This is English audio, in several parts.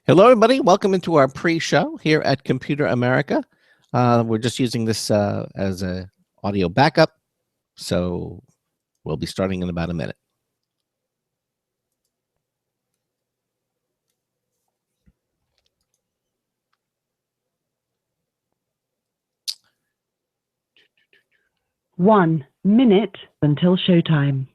Hello, everybody. Welcome into our pre-show here at Computer America. We're just using this as a audio backup, so we'll be starting in about a minute. One minute until showtime.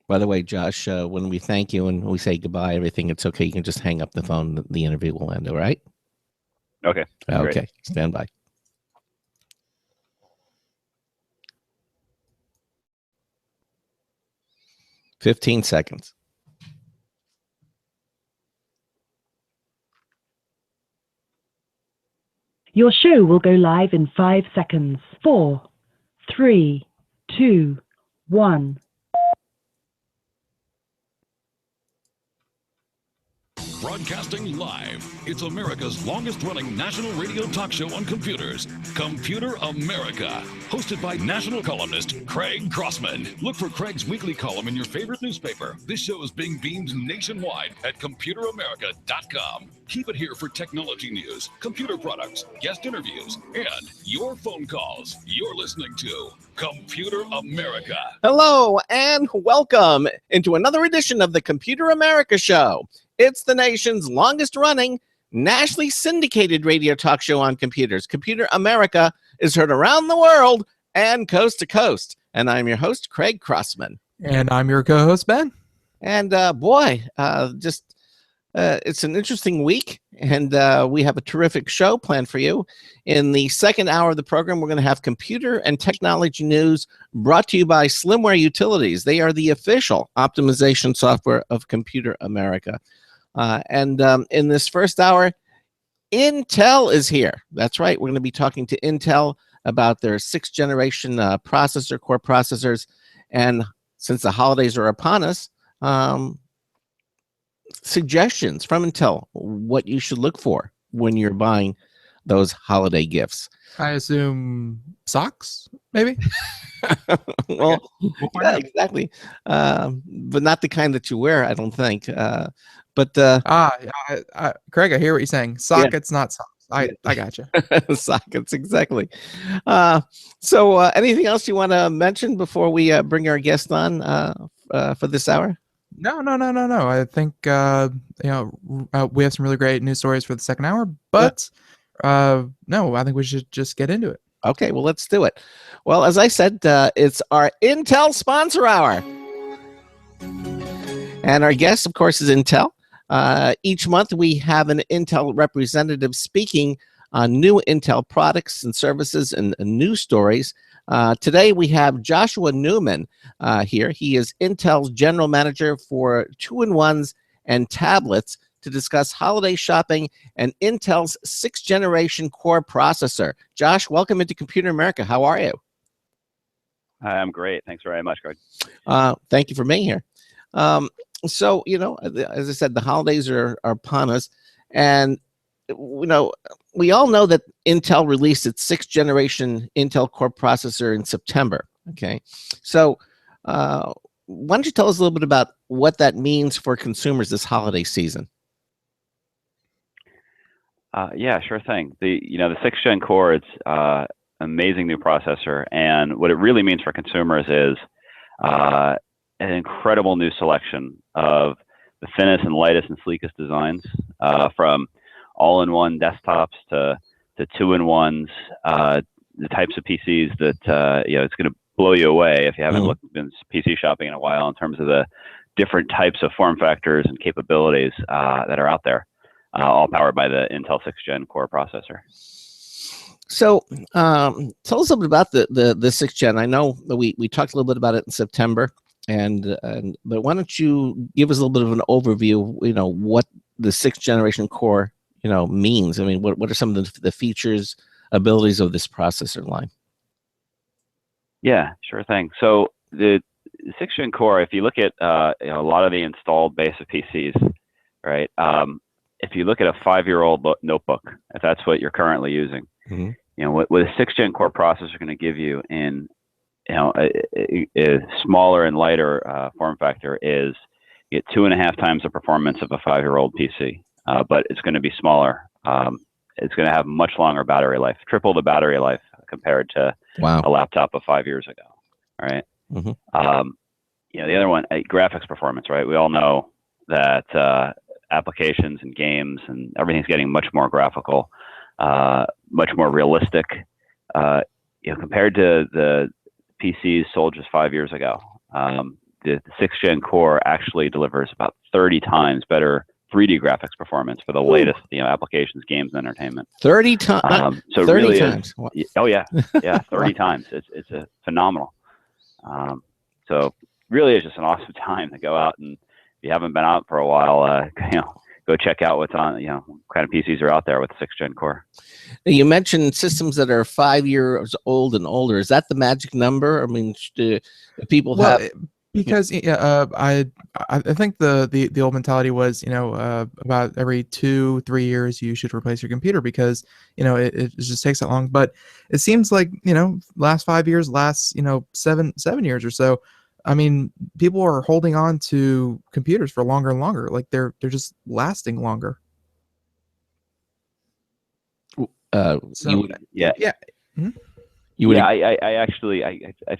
By the way, Josh, when we thank you and we say goodbye, everything, it's okay. You can just hang up the phone. The interview will end, all right? Okay. Okay, Great. stand by. "15 seconds. Your show will go live in 5 seconds. 4, 3, 2, 1. Broadcasting live, it's America's longest-running national radio talk show on computers, Computer America, hosted by national columnist Craig Crossman. Look for Craig's weekly column in your favorite newspaper. This show is being beamed nationwide at ComputerAmerica.com. Keep it here for technology news, computer products, guest interviews, and your phone calls. You're listening to Computer America. Hello and welcome into another edition of the Computer America Show. It's the nation's longest-running, nationally syndicated radio talk show on computers. Computer America is heard around the world and coast to coast. And I'm your host, Craig Crossman. And I'm your co-host, Ben. And it's an interesting week, and we have a terrific show planned for you. In the second hour of the program, we're going to have computer and technology news brought to you by Slimware Utilities. They are the official optimization software of Computer America. In this first hour, Intel is here. That's right. We're going to be talking to Intel about their 6th generation core processors. And since the holidays are upon us, suggestions from Intel, what you should look for when you're buying those holiday gifts. I assume socks, maybe? Well, yeah, exactly. But not the kind that you wear, I don't think. Craig, I hear what you're saying. Sockets, not socks. I gotcha. Sockets, exactly. So anything else you want to mention before we bring our guest on for this hour? No. I think we have some really great news stories for the second hour, but no, I think we should just get into it. Okay, well, let's do it. Well, as I said, it's our Intel Sponsor Hour. And our guest, of course, is Intel. Each month, we have an Intel representative speaking on new Intel products and services and news stories. Today, we have Joshua Newman here. He is Intel's General Manager for 2-in-1s and tablets to discuss holiday shopping and Intel's 6th generation core processor. Josh, welcome into Computer America. How are you? I'm great. Thanks very much, Greg. Thank you for being here. So, as I said, the holidays are upon us. And, we all know that Intel released its 6th generation Intel core processor in September. Okay. So, why don't you tell us a little bit about what that means for consumers this holiday season? Yeah, sure thing. The 6th gen core, it's amazing new processor, and what it really means for consumers is an incredible new selection of the thinnest and lightest and sleekest designs, from all-in-one desktops to 2-in-1s, the types of PCs that it's going to blow you away if you haven't been PC shopping in a while in terms of the different types of form factors and capabilities that are out there. All powered by the Intel 6th gen core processor. So tell us a little bit about the 6th gen. I know that we talked a little bit about it in September, But why don't you give us a little bit of an overview, what the 6th generation core, means? I mean, what are some of the features, abilities of this processor line? Yeah, sure thing. So the 6th gen core, if you look at a lot of the installed base of PCs, right? If you look at a 5-year-old notebook, if that's what you're currently using, what a 6th gen core processor going to give you in a smaller and lighter form factor is you get 2.5 times the performance of a 5-year-old PC, but it's going to be smaller. It's going to have much longer battery life, triple the battery life compared to a laptop of 5 years ago. All right. The other one, graphics performance, right? We all know that applications and games and everything's getting much more graphical, much more realistic. Compared to the PCs sold just 5 years ago, the 6th gen core actually delivers about 30 times better 3D graphics performance for the latest, applications, games, and entertainment. 30 times. So 30 really times. Oh yeah, 30 times. It's a phenomenal. So really, it's just an awesome time to go out, and if you haven't been out for a while, go check out what's on. What kind of PCs are out there with the 6th gen core. You mentioned systems that are 5 years old and older. Is that the magic number? I mean, do people have? Because I think the old mentality was about every 2-3 years you should replace your computer because it just takes that long. But it seems like last 5 years, last 7 years or so. I mean, people are holding on to computers for longer and longer. Like they're just lasting longer. I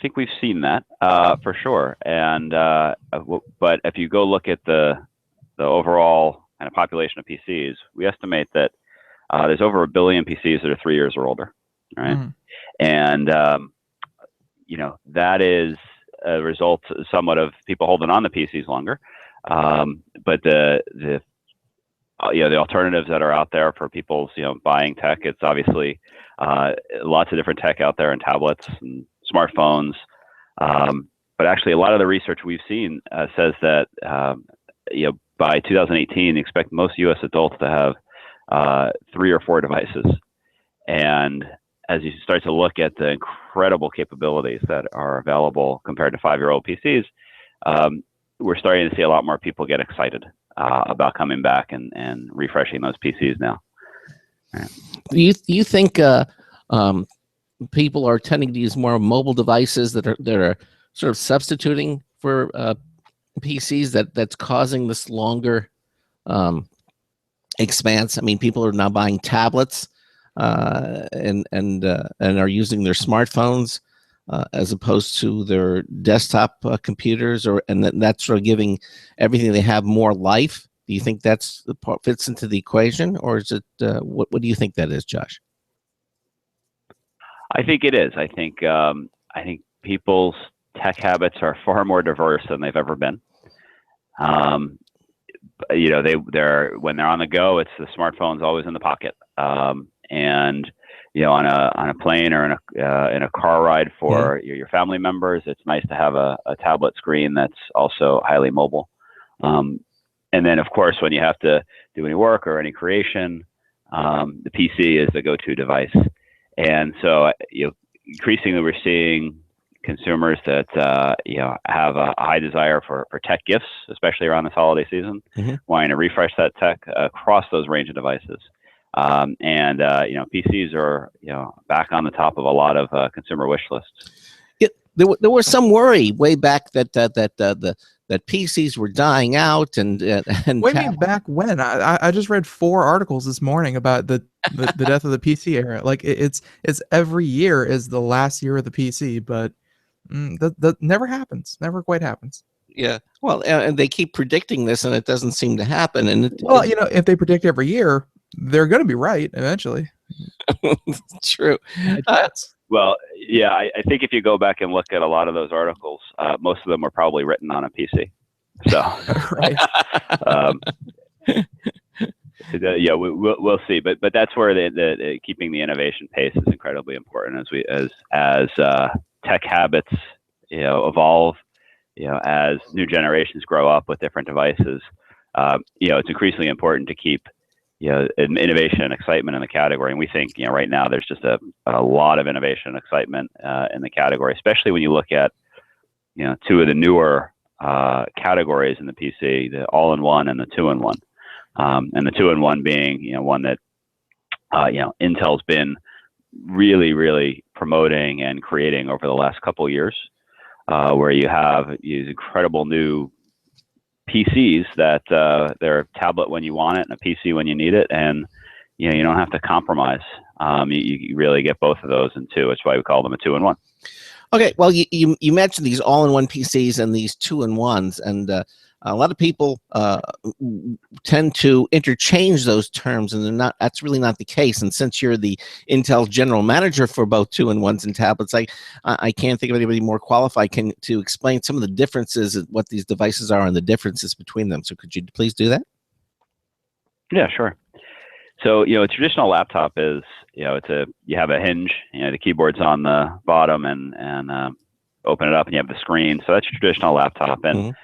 think we've seen that for sure. And but if you go look at the overall kind of population of PCs, we estimate that there's over 1 billion PCs that are 3 years or older, right? And that is a result somewhat of people holding on to PCs longer. But the alternatives that are out there for people's buying tech, it's obviously lots of different tech out there, and tablets and smartphones. But actually, a lot of the research we've seen says that by 2018, expect most U.S. adults to have 3 or 4 devices. And as you start to look at the incredible capabilities that are available compared to 5-year-old PCs, we're starting to see a lot more people get excited about coming back and refreshing those PCs now. Right. Do you think people are tending to use more mobile devices that are sort of substituting for PCs that's causing this longer expanse? I mean, people are now buying tablets and are using their smartphones as opposed to their desktop computers, and that's sort of giving everything they have more life. Do you think that's the part fits into the equation, or is it what do you think that is, Josh? I think it is. I think people's tech habits are far more diverse than they've ever been. They're when they're on the go, it's the smartphone's always in the pocket, and on a plane or in a car ride for your family members, it's nice to have a tablet screen that's also highly mobile. And then, of course, when you have to do any work or any creation, the PC is the go-to device. And so, increasingly, we're seeing consumers that have a high desire for tech gifts, especially around this holiday season, wanting to refresh that tech across those range of devices. PCs are back on the top of a lot of consumer wish lists. Yeah, there was some worry way back that PCs were dying out and what do you mean back when? I just read 4 articles this morning about the death of the PC era. Like it's every year is the last year of the PC, but that never happens. Never quite happens. Yeah. Well, and they keep predicting this, and it doesn't seem to happen. And if they predict every year, they're going to be right eventually. True. Well, yeah, I think if you go back and look at a lot of those articles, most of them were probably written on a PC. So, right. We'll see, but that's where the keeping the innovation pace is incredibly important as tech habits evolve. as new generations grow up with different devices, it's increasingly important to keep innovation and excitement in the category. And we think right now there's just a lot of innovation and excitement in the category, especially when you look at two of the newer categories in the PC, the all-in-one and the two-in-one. And the two-in-one being one that Intel's been really, really promoting and creating over the last couple of years, where you have these incredible new PCs that they're a tablet when you want it and a PC when you need it, and you don't have to compromise. You really get both of those in two. That's why we call them a two-in-one. Okay, well, you mentioned these all-in-one PCs and these two-in-ones, and a lot of people tend to interchange those terms, and that's really not the case. And since you're the Intel general manager for both two-in-ones and tablets, I can't think of anybody more qualified to explain some of the differences of what these devices are and the differences between them. So could you please do that? Yeah, sure. So, a traditional laptop is, you have a hinge, the keyboard's on the bottom, and open it up and you have the screen. So that's your traditional laptop. And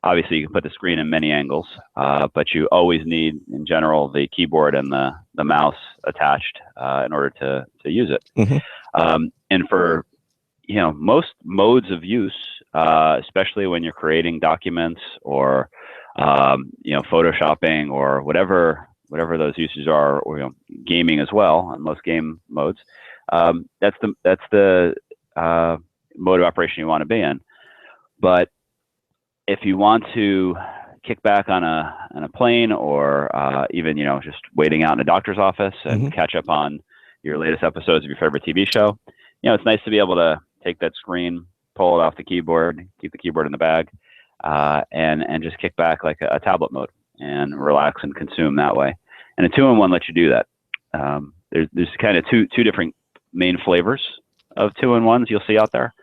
obviously you can put the screen in many angles, but you always need, in general, the keyboard and the mouse attached in order to use it. And for, most modes of use, especially when you're creating documents or, photoshopping or whatever those uses are, or gaming as well on most game modes, that's the mode of operation you want to be in. But if you want to kick back on a plane, or even just waiting out in a doctor's office and catch up on your latest episodes of your favorite TV show, it's nice to be able to take that screen, pull it off the keyboard, keep the keyboard in the bag, and just kick back like a tablet mode and relax and consume that way. And a two-in-one lets you do that. There's kind of two different main flavors of two-in-ones you'll see out there.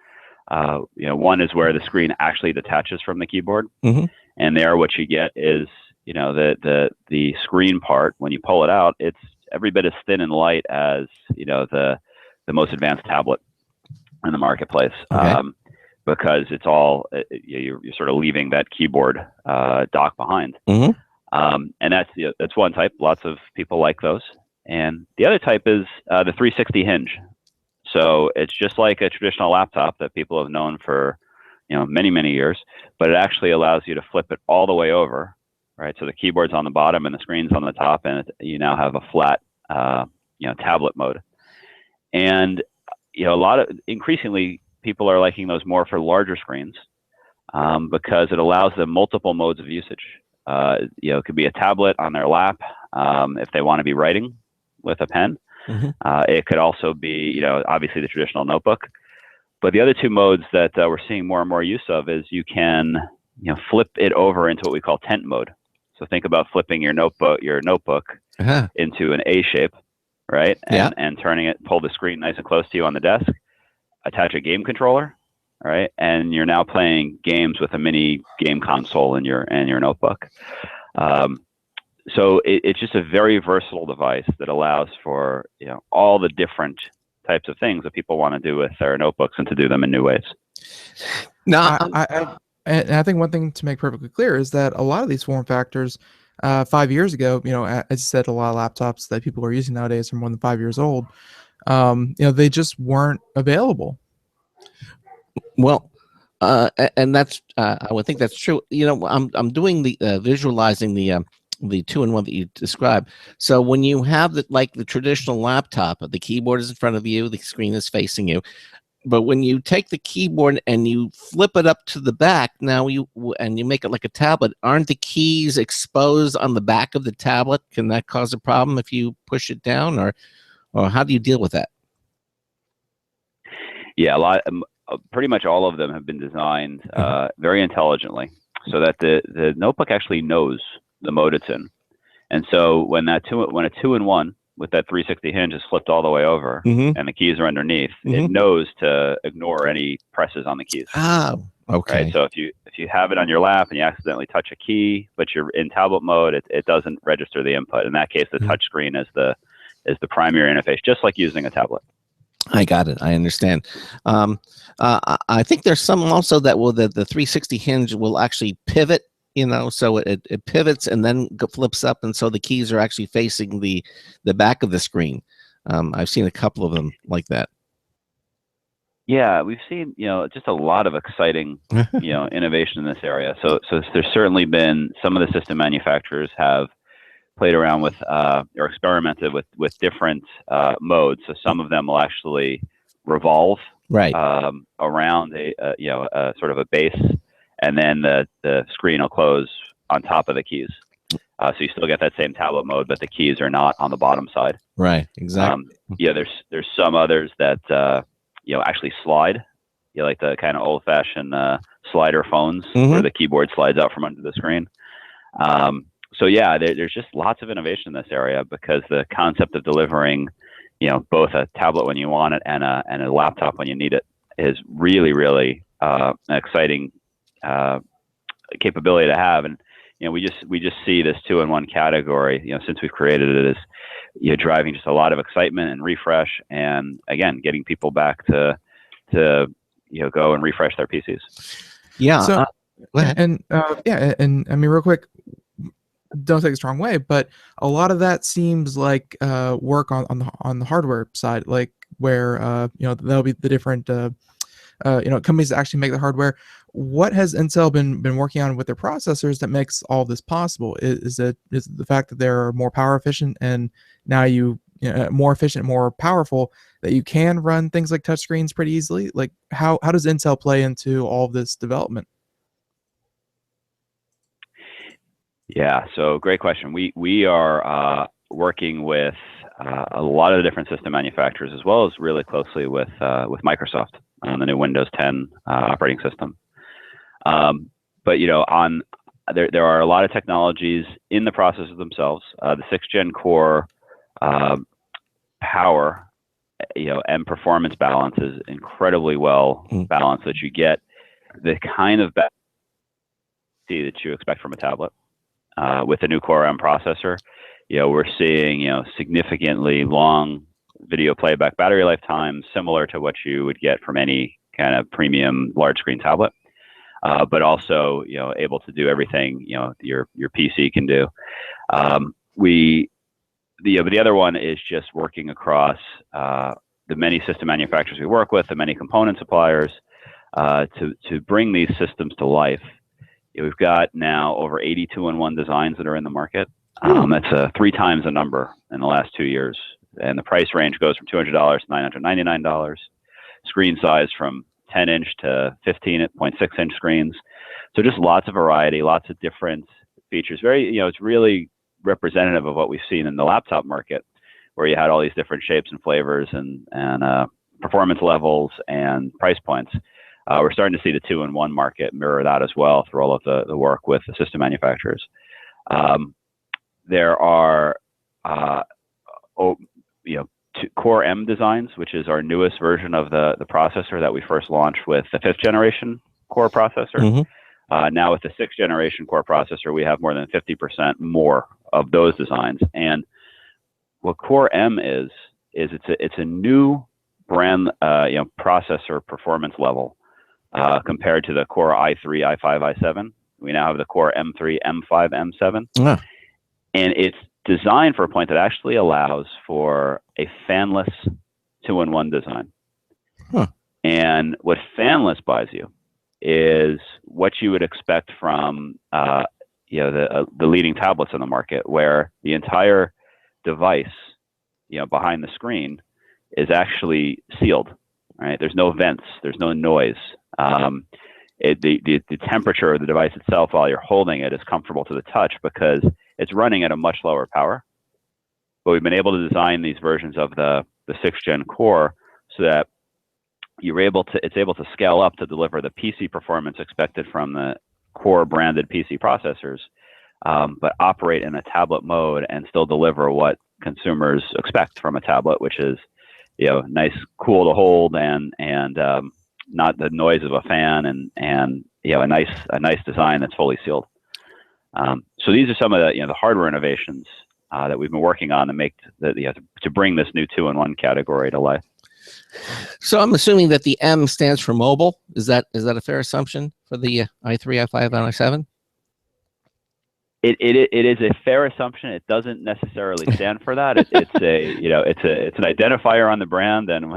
One is where the screen actually detaches from the keyboard, and there what you get is the screen part. When you pull it out, it's every bit as thin and light as the most advanced tablet in the marketplace. Because it's all you're sort of leaving that keyboard dock behind. And that's one type. Lots of people like those. And the other type is the 360 hinge. So it's just like a traditional laptop that people have known for many, many years, but it actually allows you to flip it all the way over, right? So the keyboard's on the bottom and the screen's on the top, and you now have a flat tablet mode. And increasingly people are liking those more for larger screens, because it allows them multiple modes of usage. It could be a tablet on their lap if they want to be writing with a pen. It could also be, obviously the traditional notebook. But the other two modes that we're seeing more and more use of is you can, flip it over into what we call tent mode. So think about flipping your notebook into an A shape, right? And turning it, pull the screen nice and close to you on the desk, attach a game controller, right? And you're now playing games with a mini game console in your notebook. So it's just a very versatile device that allows for all the different types of things that people want to do with their notebooks, and to do them in new ways. Now, I think one thing to make perfectly clear is that a lot of these form factors, 5 years ago, as you said, a lot of laptops that people are using nowadays are more than 5 years old. They just weren't available. Well, and that's I would think that's true. I'm doing the visualizing the two-in-one that you described. So when you have the traditional laptop, the keyboard is in front of you, the screen is facing you. But when you take the keyboard and you flip it up to the back, now you make it like a tablet, aren't the keys exposed on the back of the tablet? Can that cause a problem if you push it down, or how do you deal with that? Yeah, pretty much all of them have been designed very intelligently, so that the notebook actually knows the mode it's in. And so when a two-in-one with that 360 hinge is flipped all the way over and the keys are underneath, it knows to ignore any presses on the keys. Oh, okay. Right? So if you have it on your lap and you accidentally touch a key, but you're in tablet mode, it doesn't register the input. In that case, the touch screen is the primary interface, just like using a tablet. I got it. I understand. I think there's some also that will the 360 hinge will actually pivot. So it pivots and then flips up, and so the keys are actually facing the back of the screen. I've seen a couple of them like that. Yeah, we've seen, just a lot of exciting, innovation in this area. So there's certainly been some of the system manufacturers have played around with or experimented with different modes. So some of them will actually revolve Right. around a sort of a base, and then the screen will close on top of the keys. So you still get that same tablet mode, but the keys are not on the bottom side. Right. Exactly. There's some others that actually slide, like the kind of old-fashioned slider phones where the keyboard slides out from under the screen. So yeah, there's just lots of innovation in this area, because the concept of delivering, both a tablet when you want it and a laptop when you need it is really, really an exciting capability to have. And we just see this 2-in-1 category, since we've created it, is driving just a lot of excitement and refresh, and again, getting people back to go and refresh their PCs. Yeah. So, go ahead. and I mean, real quick, don't take it the wrong way, but a lot of that seems like work on the hardware side, like where that'll be the different companies that actually make the hardware. What has Intel been working on with their processors that makes all this possible? Is it the fact that they're more power efficient, and now more efficient, more powerful, that you can run things like touchscreens pretty easily? Like how does Intel play into all of this development? Yeah, so great question. We are working with a lot of the different system manufacturers, as well as really closely with Microsoft on the new Windows 10 operating system. But there are a lot of technologies in the processors themselves. The 6th Gen core power, and performance balance is incredibly well balanced, that you get the kind of that you expect from a tablet. With the new Core M processor, we're seeing significantly long video playback battery lifetimes, similar to what you would get from any kind of premium large screen tablet, but also able to do everything your PC can do. But the other one is just working across the many system manufacturers we work with, the many component suppliers, to bring these systems to life. We've got now over 80 2-in-1 designs that are in the market. That's 3 times the number in the last 2 years. And the price range goes from $200 to $999. Screen size from 10-inch to 15.6-inch screens. So just lots of variety, lots of different features. It's really representative of what we've seen in the laptop market, where you had all these different shapes and flavors and performance levels and price points. We're starting to see the 2-in-1 market mirror that as well through all of the work with the system manufacturers. There are Core M designs, which is our newest version of the processor that we first launched with the 5th generation Core processor. Now with the 6th generation Core processor, we have more than 50% more of those designs. And what Core M is it's a new brand processor performance level. Compared to the Core i3, i5, i7. We now have the Core M3, M5, M7. And it's designed for a point that actually allows for a fanless 2-in-1 design. And what fanless buys you is what you would expect from the leading tablets in the market, where the entire device behind the screen is actually sealed. Right? There's no vents, there's no noise. The temperature of the device itself while you're holding it is comfortable to the touch, because it's running at a much lower power. But we've been able to design these versions of the 6th Gen Core so that it's able to scale up to deliver the PC performance expected from the Core branded PC processors, but operate in a tablet mode and still deliver what consumers expect from a tablet, which is nice, cool to hold, and not the noise of a fan, and a nice design that's fully sealed. So these are some of the hardware innovations that we've been working on to make to bring this new 2-in-1 category to life. So I'm assuming that the M stands for mobile. Is that a fair assumption for the i3, i5, and i7? It is a fair assumption. It doesn't necessarily stand for that. It's an identifier on the brand, and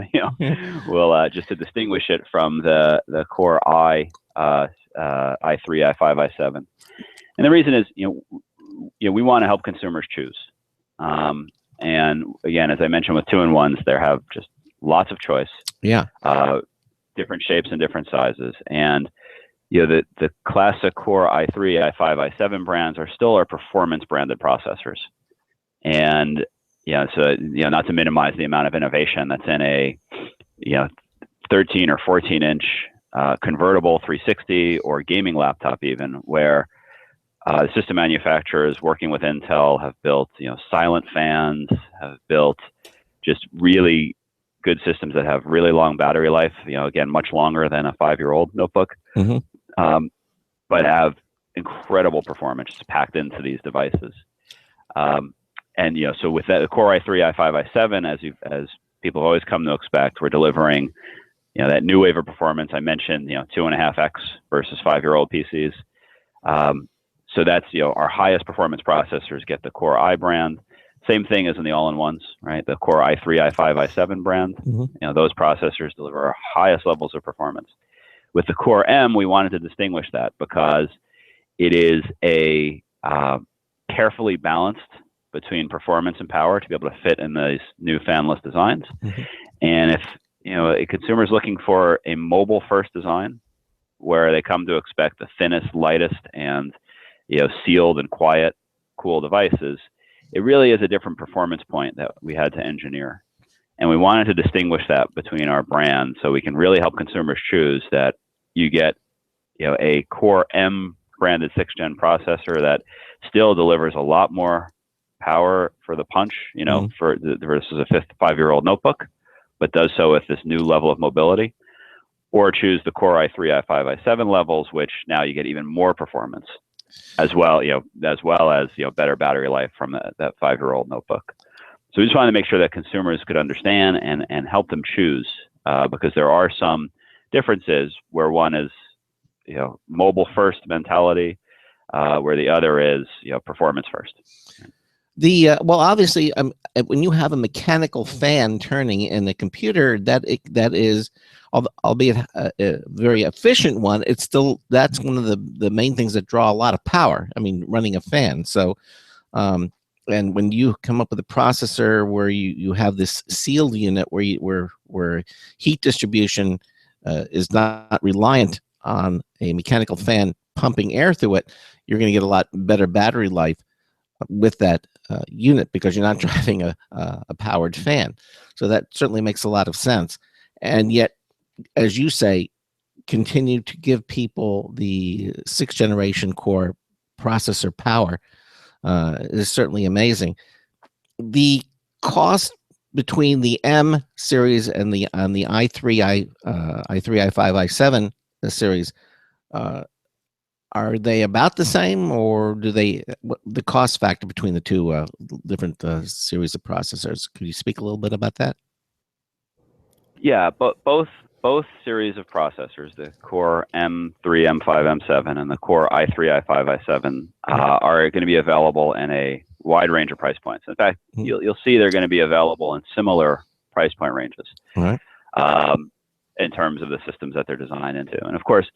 we'll just to distinguish it from the Core i3, i5, i7. And the reason is we want to help consumers choose. And again, as I mentioned with 2-in-1s, there have just lots of choice. Yeah. Different shapes and different sizes, and the classic Core i3, i5, i7 brands are still our performance branded processors. And so not to minimize the amount of innovation that's in a 13 or 14 inch convertible 360 or gaming laptop, even where the system manufacturers working with Intel have built silent fans, have built just really good systems that have really long battery life, again, much longer than a 5-year-old notebook. Mm-hmm. But have incredible performance packed into these devices. And so with that, the Core i3, i5, i7, as people have always come to expect, we're delivering that new wave of performance. I mentioned 2.5x versus 5-year-old PCs. So that's our highest performance processors get the Core i brand. Same thing as in the all-in-ones, right? The Core i3, i5, i7 brand. Mm-hmm. Those processors deliver our highest levels of performance. With the Core M, we wanted to distinguish that because it is a carefully balanced between performance and power to be able to fit in these new fanless designs. Mm-hmm. And if a consumer is looking for a mobile-first design, where they come to expect the thinnest, lightest, and sealed and quiet, cool devices, it really is a different performance point that we had to engineer. And we wanted to distinguish that between our brands so we can really help consumers choose that you get a Core M branded 6th-gen processor that still delivers a lot more power for the punch, versus a 5-year-old notebook, but does so with this new level of mobility. Or choose the Core i3, i5, i7 levels, which now you get even more performance, as well as better battery life from that 5-year-old notebook. So we just wanted to make sure that consumers could understand and help them choose, because there are some differences where one is mobile first mentality, where the other is performance first. Well, obviously, when you have a mechanical fan turning in the computer, that is, albeit a very efficient one, that's one of the main things that draw a lot of power. I mean, running a fan. So, and when you come up with a processor where you have this sealed unit where heat distribution is not reliant on a mechanical fan pumping air through it, you're going to get a lot better battery life with that unit because you're not driving a powered fan. So that certainly makes a lot of sense. And yet, as you say, continue to give people the 6th-generation Core processor power is certainly amazing. The cost between the M series and the i3, i5, i7 series, are they about the same, or do the cost factor between the two different series of processors? Could you speak a little bit about that? Yeah, but both series of processors, the Core M3, M5, M7, and the Core i3, i5, i7, are going to be available in a wide range of price points. In fact, you'll see they're going to be available in similar price point ranges, right, in terms of the systems that they're designed into. And of course,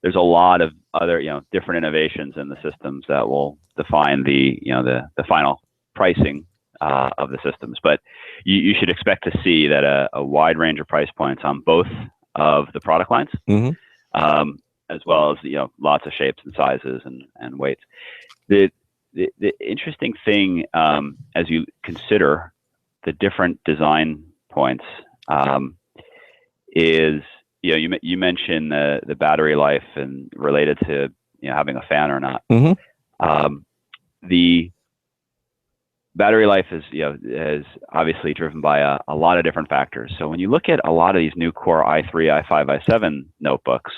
there's a lot of other different innovations in the systems that will define the final pricing of the systems. But you should expect to see that a wide range of price points on both of the product lines, as well as lots of shapes and sizes and weights. The interesting thing, as you consider the different design points, is you mentioned the battery life and related to having a fan or not. The battery life is obviously driven by a lot of different factors. So when you look at a lot of these new Core i3, i5, i7 notebooks,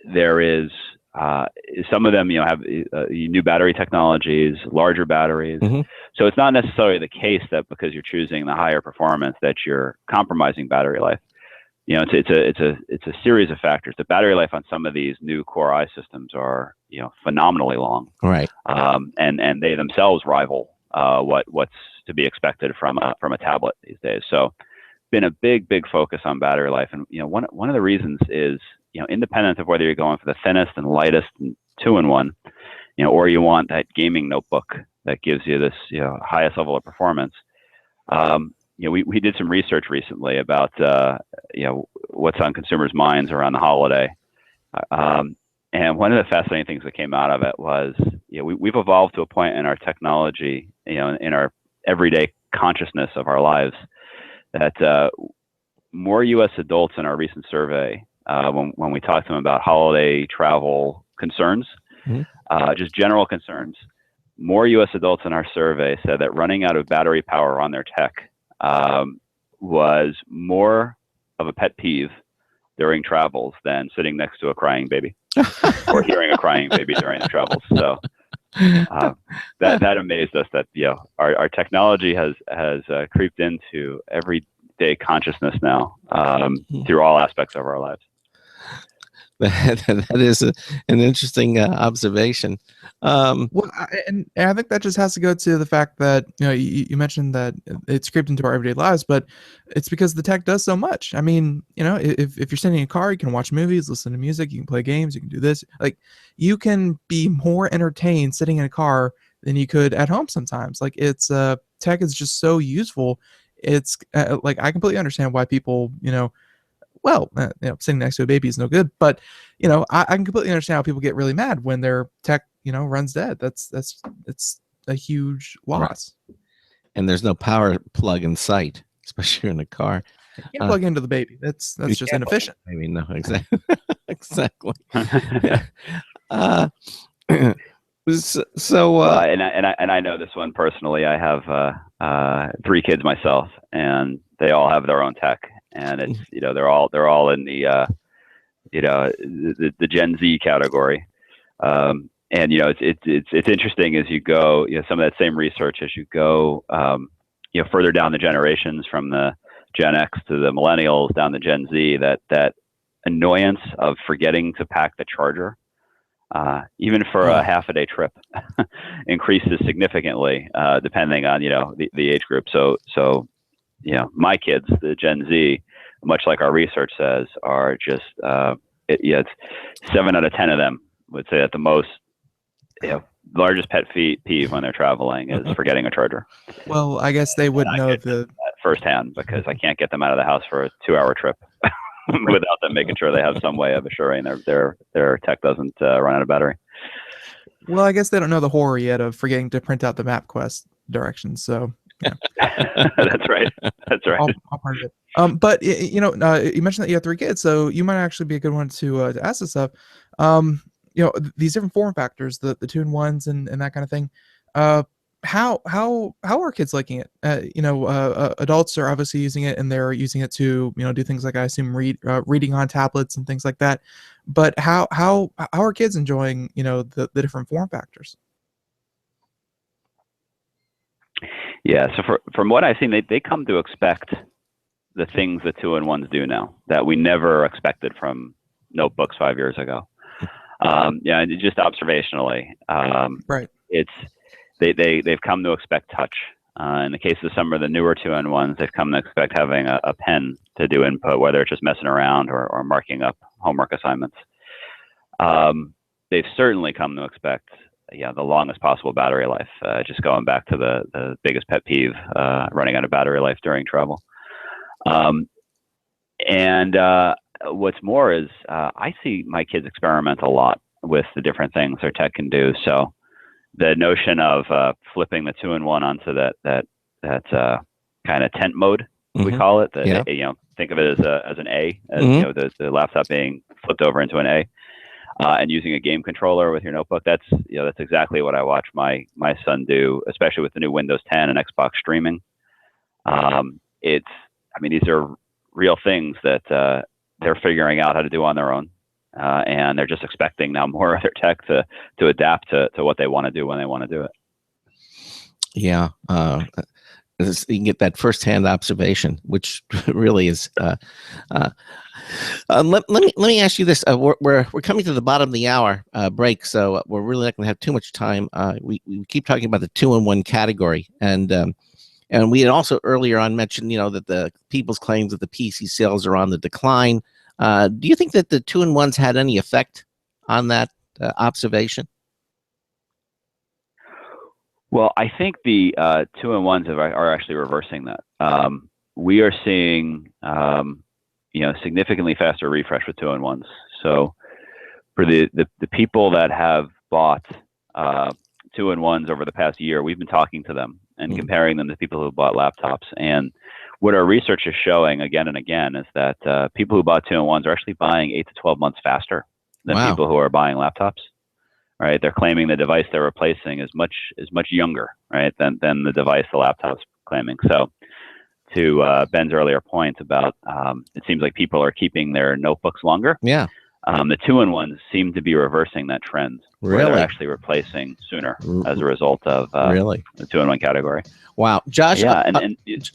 there is some of them, have new battery technologies, larger batteries. Mhm. So it's not necessarily the case that because you're choosing the higher performance that you're compromising battery life. It's a series of factors. The battery life on some of these new Core i systems are phenomenally long, Right. and they themselves rival what's to be expected from a tablet these days. So, been a big focus on battery life, and one of the reasons is independent of whether you're going for the thinnest and lightest and 2-in-1, or you want that gaming notebook that gives you this highest level of performance. We did some research recently about what's on consumers' minds around the holiday, and one of the fascinating things that came out of it was we've evolved to a point in our technology, in our everyday consciousness of our lives, that more U.S. adults in our recent survey, when we talked to them about holiday travel concerns, just general concerns, more U.S. adults in our survey said that running out of battery power on their tech was more of a pet peeve during travels than sitting next to a crying baby or hearing a crying baby during the travels. So that amazed us that our technology has creeped into everyday consciousness now, through all aspects of our lives. That is an interesting observation. Well, and I think that just has to go to the fact that you mentioned that it's creeped into our everyday lives, but it's because the tech does so much. I mean, if you're sitting in a car, you can watch movies, listen to music, you can play games, you can do this. Like, you can be more entertained sitting in a car than you could at home sometimes. Like, it's tech is just so useful. It's like, I completely understand why people sitting next to a baby is no good, but I can completely understand how people get really mad when their tech runs dead. It's a huge loss. Right. And there's no power plug in sight, especially in a car. You can't plug into the baby. That's just inefficient. Maybe no, exactly. Exactly. So and I know this one personally. I have 3 kids myself, and they all have their own tech, and it's they're all in the the Gen Z category. And it's interesting as you go, some of that same research as you go, further down the generations, from the Gen X to the millennials down to Gen Z, that annoyance of forgetting to pack the charger, even for a half-a-day trip, increases significantly depending on the age group. So my kids, the Gen Z, much like our research says, are just it's 7 out of 10 of them would say that the most largest pet peeve when they're traveling is forgetting a charger. Well, I guess they wouldn't know that firsthand, because I can't get them out of the house for a 2-hour trip without them making sure they have some way of assuring their tech doesn't run out of battery. Well, I guess they don't know the horror yet of forgetting to print out the MapQuest directions. So That's right. All part of it. But you mentioned that you have 3 kids, so you might actually be a good one to ask this stuff. These different form factors, the 2-in-1s and that kind of thing. How are kids liking it? Adults are obviously using it, and they're using it to do things like, I assume, reading on tablets and things like that. But how are kids enjoying the different form factors? Yeah, so from what I've seen, they come to expect the things the 2-in-1s do now that we never expected from notebooks 5 years ago. Just observationally, right. They've come to expect touch. In the case of some of the newer 2-in-1s, they've come to expect having a pen to do input, whether it's just messing around or marking up homework assignments. They've certainly come to expect the longest possible battery life, just going back to the biggest pet peeve, running out of battery life during travel. And what's more is I see my kids experiment a lot with the different things their tech can do. So the notion of flipping the 2-in-1 onto that kind of tent mode, we call it, think of it as an A, as the laptop being flipped over into an A. And using a game controller with your notebook, that's exactly what I watch my son do, especially with the new Windows 10 and Xbox streaming. These are real things that they're figuring out how to do on their own. and they're just expecting now more of their tech to adapt to what they want to do when they want to do it. Yeah. You can get that firsthand observation, which really is. Let me ask you this: we're coming to the bottom of the hour break, so we're really not going to have too much time. We keep talking about the 2-in-1 category, and we had also earlier on mentioned, that the people's claims that the PC sales are on the decline. Do you think that the 2-in-1s had any effect on that observation? Well, I think the 2-in-1s are actually reversing that. We are seeing, significantly faster refresh with 2-in-1s. So for the people that have bought 2-in-1s over the past year, we've been talking to them and comparing them to people who bought laptops. And what our research is showing again and again is that people who bought 2-in-1s are actually buying 8 to 12 months faster than people who are buying laptops. Right, they're claiming the device they're replacing is much younger, right, than the device the laptop's claiming. So, to Ben's earlier point about it seems like people are keeping their notebooks longer. Yeah, the 2-in-1s seem to be reversing that trend. Really, where they're actually replacing sooner as a result of the 2-in-1 category. Wow, Josh. Yeah,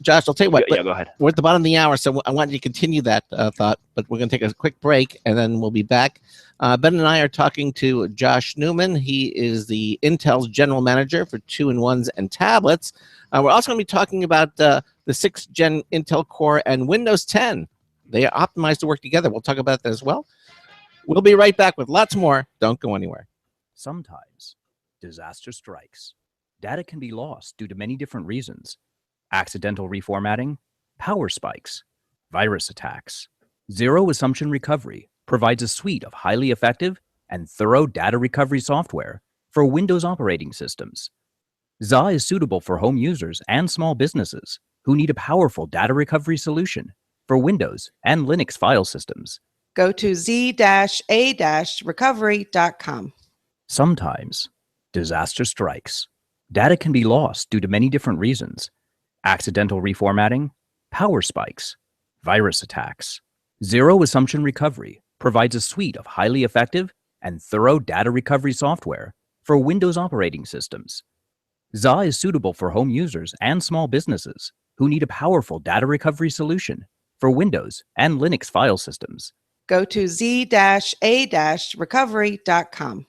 Josh, I'll tell you what. Yeah, go ahead. We're at the bottom of the hour, so I want you to continue that thought, but we're going to take a quick break, and then we'll be back. Ben and I are talking to Josh Newman. He is the Intel's general manager for 2-in-1s and tablets. We're also going to be talking about the 6th Gen Intel Core and Windows 10. They are optimized to work together. We'll talk about that as well. We'll be right back with lots more. Don't go anywhere. Sometimes disaster strikes. Data can be lost due to many different reasons: accidental reformatting, power spikes, virus attacks. Zero Assumption Recovery provides a suite of highly effective and thorough data recovery software for Windows operating systems. ZA is suitable for home users and small businesses who need a powerful data recovery solution for Windows and Linux file systems. Go to z-a-recovery.com. Sometimes disaster strikes. Data can be lost due to many different reasons: accidental reformatting, power spikes, virus attacks. Zero Assumption Recovery provides a suite of highly effective and thorough data recovery software for Windows operating systems. ZA is suitable for home users and small businesses who need a powerful data recovery solution for Windows and Linux file systems. Go to z-a-recovery.com.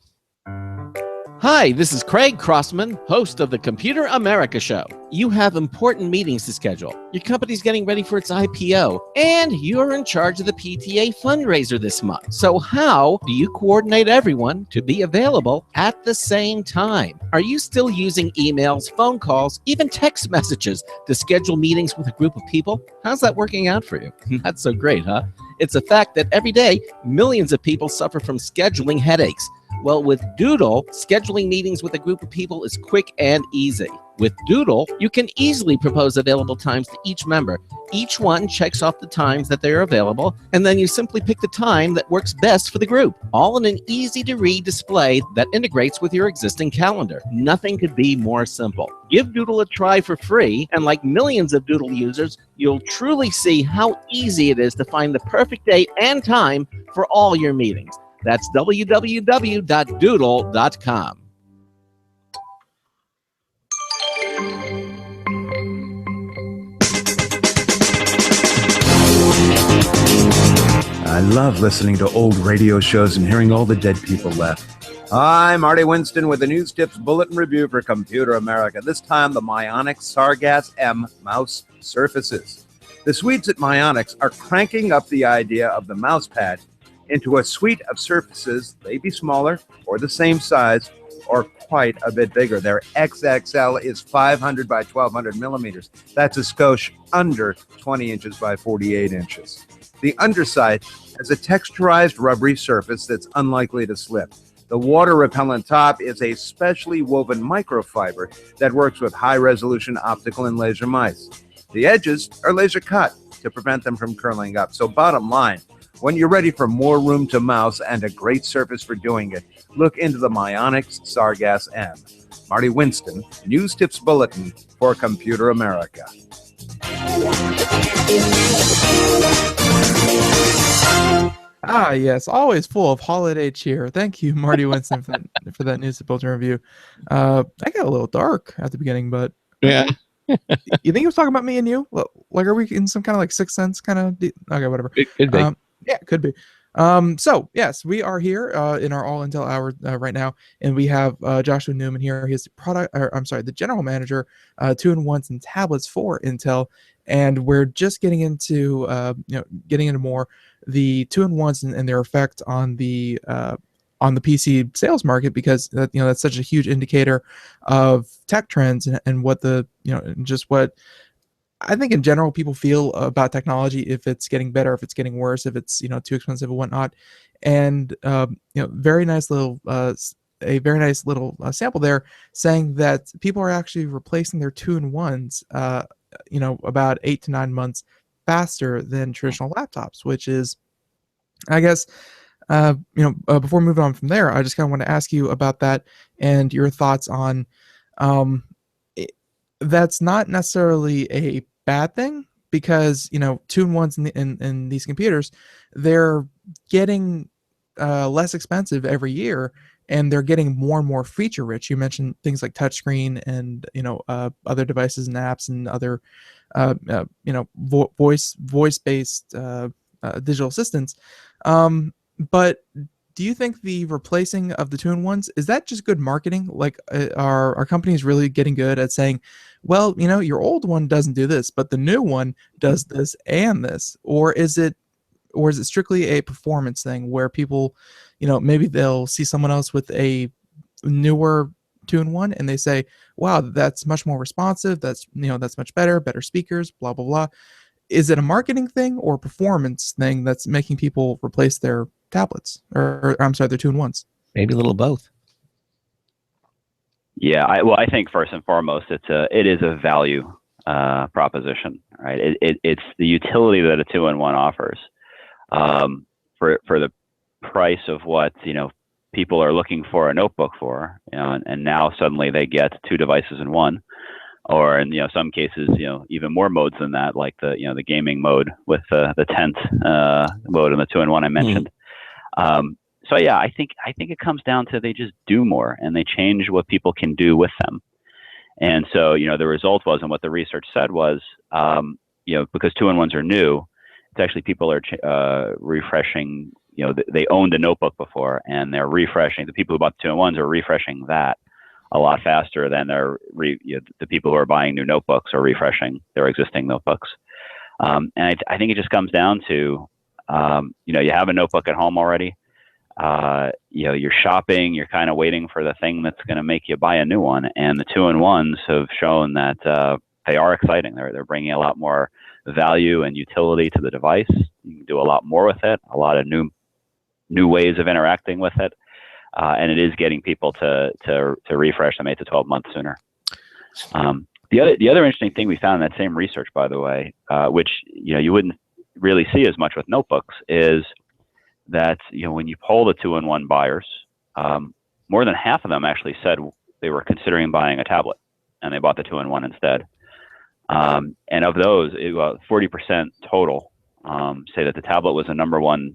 Hi, this is Craig Crossman, host of the Computer America Show. You have important meetings to schedule. Your company's getting ready for its IPO, and you're in charge of the PTA fundraiser this month. So how do you coordinate everyone to be available at the same time? Are you still using emails, phone calls, even text messages to schedule meetings with a group of people? How's that working out for you? Not so great, huh? It's a fact that every day, millions of people suffer from scheduling headaches. Well, with Doodle, scheduling meetings with a group of people is quick and easy. With Doodle, you can easily propose available times to each member. Each one checks off the times that they are available, and then you simply pick the time that works best for the group, all in an easy-to-read display that integrates with your existing calendar. Nothing could be more simple. Give Doodle a try for free, and like millions of Doodle users, you'll truly see how easy it is to find the perfect date and time for all your meetings. That's www.doodle.com. I love listening to old radio shows and hearing all the dead people laugh. I'm Marty Winston with the News Tips Bulletin Review for Computer America. This time, the Myonix Sargas M mouse surfaces. The Swedes at Myonix are cranking up the idea of the mouse pad into a suite of surfaces, maybe smaller or the same size or quite a bit bigger. Their XXL is 500 by 1200 millimeters. That's a skosh under 20 inches by 48 inches. The underside has a texturized rubbery surface that's unlikely to slip. The water-repellent top is a specially woven microfiber that works with high-resolution optical and laser mice. The edges are laser cut to prevent them from curling up. So bottom line, when you're ready for more room to mouse and a great surface for doing it, look into the Myonix Sargas M. Marty Winston, News Tips Bulletin for Computer America. Ah, yes, always full of holiday cheer. Thank you, Marty Winston, for that news to Bulletin review. I got a little dark at the beginning, but Yeah. you think he was talking about me and you? Like, are we in some kind of like Sixth Sense kind of? Okay, whatever. It could be. Yeah, could be. So yes, we are here in our All Intel hour right now, and we have Joshua Newman here. He's the general manager, 2-in-1s and tablets for Intel, and we're just getting into more the 2-in-1s and their effect on the PC sales market, because that's such a huge indicator of tech trends and what just what I think in general people feel about technology, if it's getting better, if it's getting worse, if it's too expensive and whatnot. And very nice little sample there saying that people are actually replacing their 2-in-1s about 8 to 9 months faster than traditional laptops, which is, I guess, before moving on from there, I just kind of want to ask you about that and your thoughts on that's not necessarily a bad thing, because 2-in-1s in these computers, they're getting less expensive every year, and they're getting more and more feature rich. You mentioned things like touchscreen and other devices and apps and other voice based digital assistants. But do you think the replacing of the 2-in-1s, is that just good marketing? Like, are companies really getting good at saying, well, your old one doesn't do this, but the new one does this and this? Or is it strictly a performance thing where people, maybe they'll see someone else with a newer 2-in-1 and they say, wow, that's much more responsive. That's much better speakers, blah, blah, blah. Is it a marketing thing or a performance thing that's making people replace their tablets, or I'm sorry, their 2-in-1s? Maybe a little both. Yeah, I think first and foremost, it is a value proposition, right? It's the utility that a 2-in-1 offers for the price of what people are looking for a notebook for, and now suddenly they get 2 devices in one, or in some cases even more modes than that, like the gaming mode with the tent mode and the 2-in-1 I mentioned. So yeah, I think it comes down to they just do more and they change what people can do with them. And so the result was, and what the research said was, because 2-in-1s are new, it's actually people are refreshing. They owned a notebook before, and they're refreshing. The people who bought the 2-in-1s are refreshing that a lot faster than the people who are buying new notebooks are refreshing their existing notebooks. And I think it just comes down to, you have a notebook at home already. You're shopping, you're kind of waiting for the thing that's going to make you buy a new one. And the 2-in-1s have shown that they are exciting. They're bringing a lot more value and utility to the device. You can do a lot more with it, a lot of new ways of interacting with it. And it is getting people to refresh them 8 to 12 months sooner. The other interesting thing we found in that same research, by the way, which you wouldn't really see as much with notebooks, is that when you poll the 2-in-1 buyers, more than half of them actually said they were considering buying a tablet, and they bought the 2-in-1 instead. And of those, 40% total say that the tablet was the number one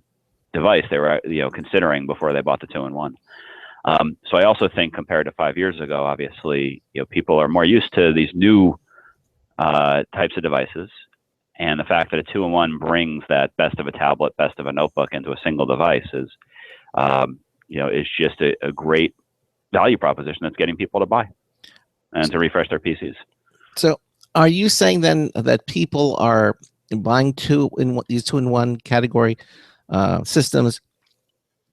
device they were considering before they bought the 2-in-1. So I also think, compared to 5 years ago, obviously people are more used to these new types of devices, and the fact that a 2-in-1 brings that best of a tablet, best of a notebook into a single device is just a great value proposition that's getting people to buy and to refresh their PCs. So are you saying then that people are buying these 2-in-1 category systems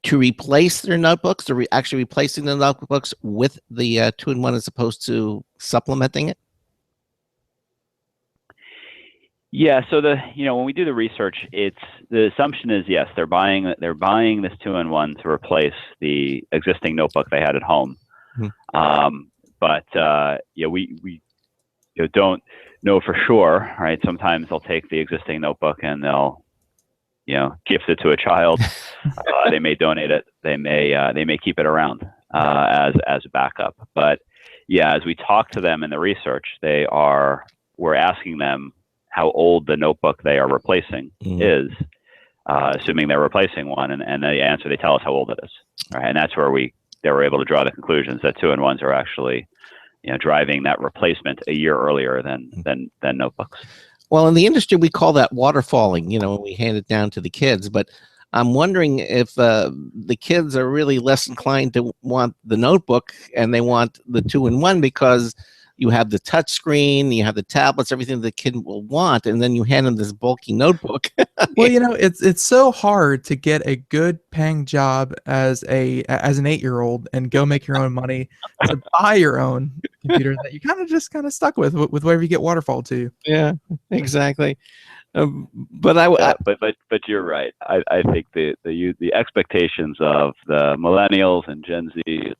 to replace their notebooks, or actually replacing the notebooks with the 2-in-1 as opposed to supplementing it? Yeah, so when we do the research, the assumption is yes, they're buying this 2-in-1 to replace the existing notebook they had at home. But we don't know for sure, right? Sometimes they'll take the existing notebook and they'll gift it to a child. They may donate it. They may keep it around as a backup. But yeah, as we talk to them in the research, we're asking them how old the notebook they are replacing is, assuming they're replacing one, and the answer, they tell us how old it is, right? And that's where they were able to draw the conclusions that 2-in-1s are actually, driving that replacement a year earlier than notebooks. Well, in the industry, we call that waterfalling, when we hand it down to the kids. But I'm wondering if the kids are really less inclined to want the notebook and they want the 2-in-1 because you have the touch screen, you have the tablets, everything the kid will want, and then you hand them this bulky notebook. Well, it's so hard to get a good paying job as an 8-year-old and go make your own money to buy your own computer that you kind of stuck with whatever you get waterfall to. Yeah, exactly. But but you're right. I think the expectations of the millennials and Gen Z,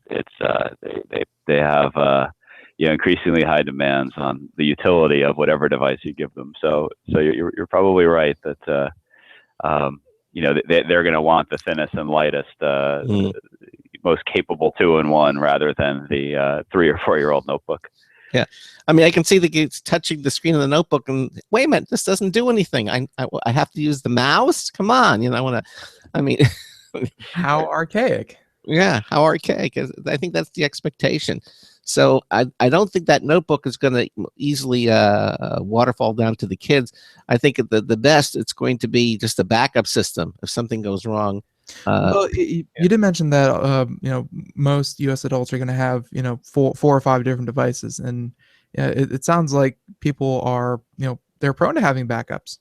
they have increasingly high demands on the utility of whatever device you give them. So you're probably right that they're going to want the thinnest and lightest, most capable 2-in-1 rather than the 3 or 4-year-old notebook. Yeah, I mean, I can see the kids touching the screen of the notebook, and wait a minute, this doesn't do anything. I have to use the mouse. Come on, How archaic. Yeah, how archaic. I think that's the expectation. So I don't think that notebook is going to easily waterfall down to the kids. I think at the best, it's going to be just a backup system if something goes wrong. Well, you did mention that most U.S. adults are going to have 4 or 5 different devices, and it sounds like people are they're prone to having backups.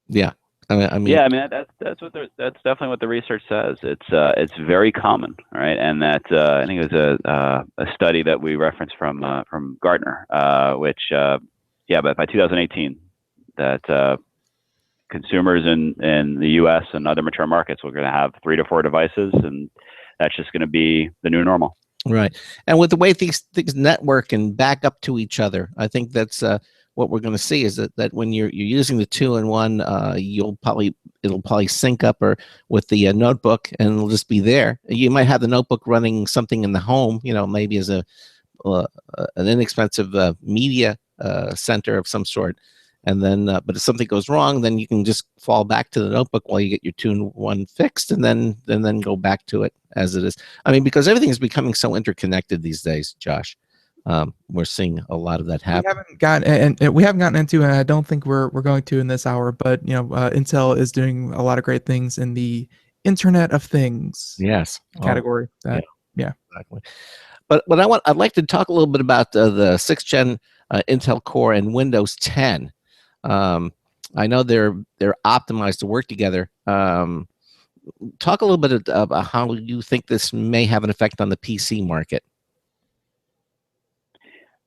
Yeah. I mean, that's definitely what the research says. It's very common, right? And that I think it was a study that we referenced from Gartner, which but by 2018, that consumers in the U.S. and other mature markets were going to have 3 to 4 devices, and that's just going to be the new normal. Right, and with the way things network and back up to each other, I think that's what we're going to see is that when you're using the 2-in-1, it'll probably sync up or with the notebook, and it'll just be there. You might have the notebook running something in the home, maybe as an inexpensive media center of some sort. And then, but if something goes wrong, then you can just fall back to the notebook while you get your 2-in-1 fixed, and then go back to it as it is. I mean, because everything is becoming so interconnected these days, Josh. We're seeing a lot of that happen. We haven't gotten into, and I don't think we're going to in this hour, but Intel is doing a lot of great things in the Internet of Things category. Yeah, exactly. But I'd like to talk a little bit about the 6th gen Intel Core and Windows 10. I know they're optimized to work together. Talk a little bit about how you think this may have an effect on the PC market.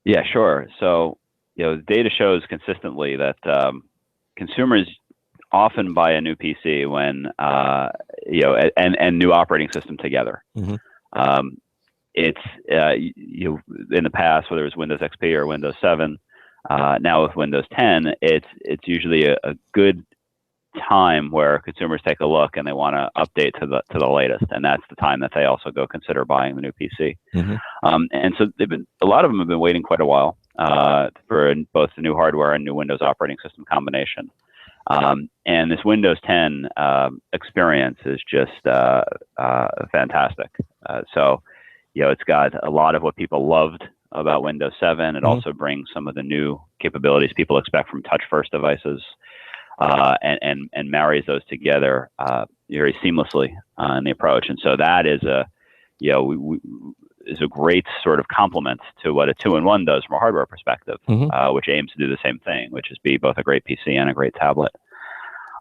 Yeah, sure. So, the data shows consistently that consumers often buy a new PC when, and new operating system together. Mm-hmm. It's in the past, whether it was Windows XP or Windows 7, now with Windows 10, it's usually a good time where consumers take a look and they want to update to the latest, and that's the time that they also go consider buying the new PC. Mm-hmm. And so a lot of them have been waiting quite a while for both the new hardware and new Windows operating system combination. And this Windows 10 experience is just fantastic. So it's got a lot of what people loved about Windows 7. It also brings some of the new capabilities people expect from touch-first devices. And marries those together very seamlessly in the approach, and so that is is a great sort of complement to what a 2-in-1 does from a hardware perspective, which aims to do the same thing, which is be both a great PC and a great tablet.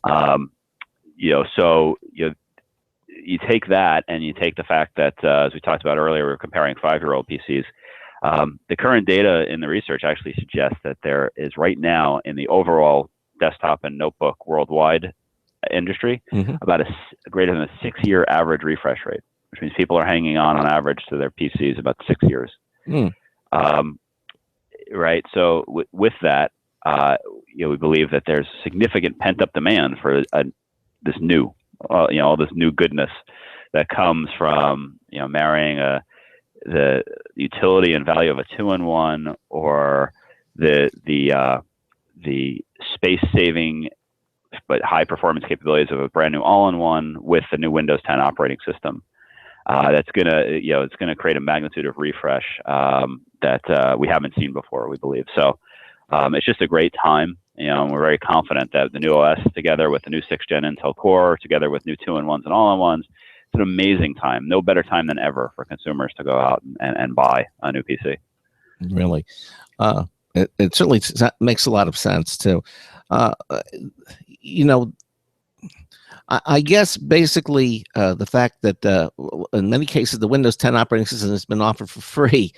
So you take that, and you take the fact that as we talked about earlier, we're comparing 5-year-old PCs. The current data in the research actually suggests that there is right now in the overall desktop and notebook worldwide industry about a greater than a 6-year average refresh rate, which means people are hanging on average to their PCs about 6 years. Right. So with that, we believe that there's significant pent-up demand for this new, all this new goodness that comes from marrying the utility and value of a 2-in-1 or the space-saving but high performance capabilities of a brand new all-in-one with the new Windows 10 operating system. That's it's gonna create a magnitude of refresh that we haven't seen before, we believe. So it's just a great time. We're very confident that the new OS, together with the new 6th Gen Intel Core, together with new 2-in-1s and all-in-ones, it's an amazing time. No better time than ever for consumers to go out and buy a new PC. Really, it certainly makes a lot of sense too. I guess basically the fact that in many cases the Windows 10 operating system has been offered for free